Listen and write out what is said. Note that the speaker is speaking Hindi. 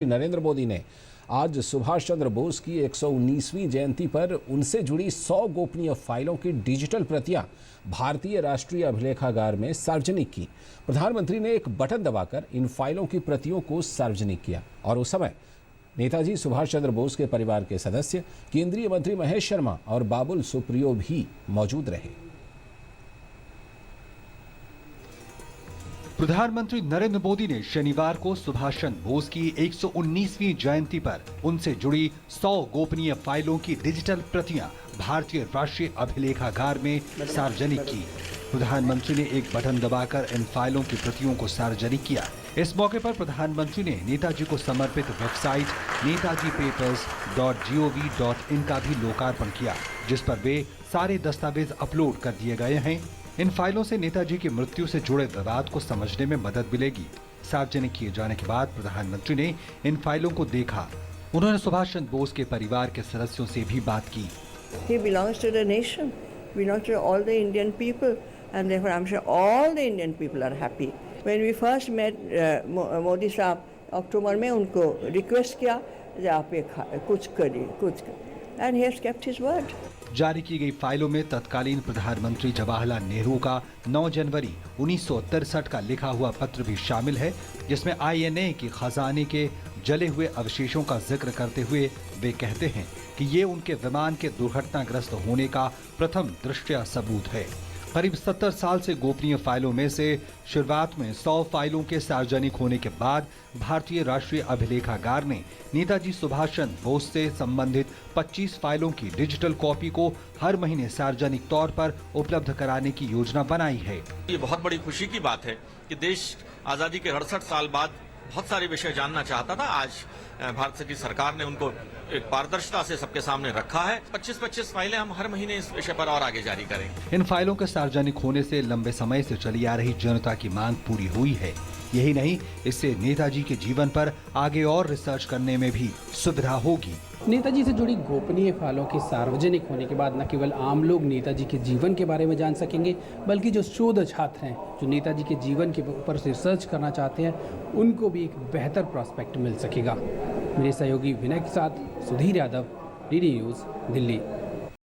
नरेंद्र मोदी ने आज सुभाष चंद्र बोस की 119वीं जयंती पर उनसे जुड़ी 100 गोपनीय फाइलों की डिजिटल प्रतियां भारतीय राष्ट्रीय अभिलेखागार में सार्वजनिक की। प्रधानमंत्री ने एक बटन दबाकर इन फाइलों की प्रतियों को सार्वजनिक किया और उस समय नेताजी सुभाष चंद्र बोस के परिवार के सदस्य, केंद्रीय मंत्री महेश शर्मा और बाबुल सुप्रियो भी मौजूद रहे। प्रधानमंत्री नरेंद्र मोदी ने शनिवार को सुभाष चंद्र बोस की 119वीं जयंती पर उनसे जुड़ी 100 गोपनीय फाइलों की डिजिटल प्रतियां भारतीय राष्ट्रीय अभिलेखागार में सार्वजनिक की। प्रधानमंत्री ने एक बटन दबाकर इन फाइलों की प्रतियों को सार्वजनिक किया। इस मौके पर प्रधानमंत्री ने नेताजी को समर्पित वेबसाइट netajipapers.gov.in का भी लोकार्पण किया, जिस पर वे सारे दस्तावेज अपलोड कर दिए गए हैं। इन फाइलों से नेताजी की मृत्यु से जुड़े विवाद को समझने में मदद मिलेगी। सार्वजनिक किए जाने के बाद प्रधानमंत्री ने इन फाइलों को देखा। उन्होंने सुभाष चंद्र बोस के परिवार के सदस्यों से भी बात की। He belongs to the nation, belongs to all the Indian people, and therefore I'm sure all the Indian people are happy. When we first met Modi साहब अक्टूबर में उनको रिक्वेस्ट किया कि आप ये कुछ करिए, and he has kept his word. जारी की गई फाइलों में तत्कालीन प्रधानमंत्री जवाहरलाल नेहरू का 9 जनवरी 1963 का लिखा हुआ पत्र भी शामिल है, जिसमें INA के खजाने के जले हुए अवशेषों का जिक्र करते हुए वे कहते हैं कि ये उनके विमान के दुर्घटनाग्रस्त होने का प्रथम दृष्टया सबूत है। करीब 70 साल से गोपनीय फाइलों में से शुरुआत में 100 फाइलों के सार्वजनिक होने के बाद भारतीय राष्ट्रीय अभिलेखागार ने नेताजी सुभाष चंद्र बोस से संबंधित 25 फाइलों की डिजिटल कॉपी को हर महीने सार्वजनिक तौर पर उपलब्ध कराने की योजना बनाई है। ये बहुत बड़ी खुशी की बात है कि देश आजादी के 68 साल बाद बहुत सारे विषय जानना चाहता था। आज भारत की सरकार ने उनको एक पारदर्शिता से सबके सामने रखा है। 25-25 फाइलें हम हर महीने इस विषय पर और आगे जारी करेंगे। इन फाइलों के सार्वजनिक होने से लंबे समय से चली आ रही जनता की मांग पूरी हुई है। यही नहीं, इससे नेताजी के जीवन पर आगे और रिसर्च करने में भी सुविधा होगी। नेताजी से जुड़ी गोपनीय फाइलों के सार्वजनिक होने के बाद न केवल आम लोग नेताजी के जीवन के बारे में जान सकेंगे, बल्कि जो शोध छात्र हैं जो नेताजी के जीवन के ऊपर रिसर्च करना चाहते हैं, उनको भी एक बेहतर प्रॉस्पेक्ट मिल सकेगा। मेरे सहयोगी विनय के साथ सुधीर यादव, DD न्यूज़, दिल्ली।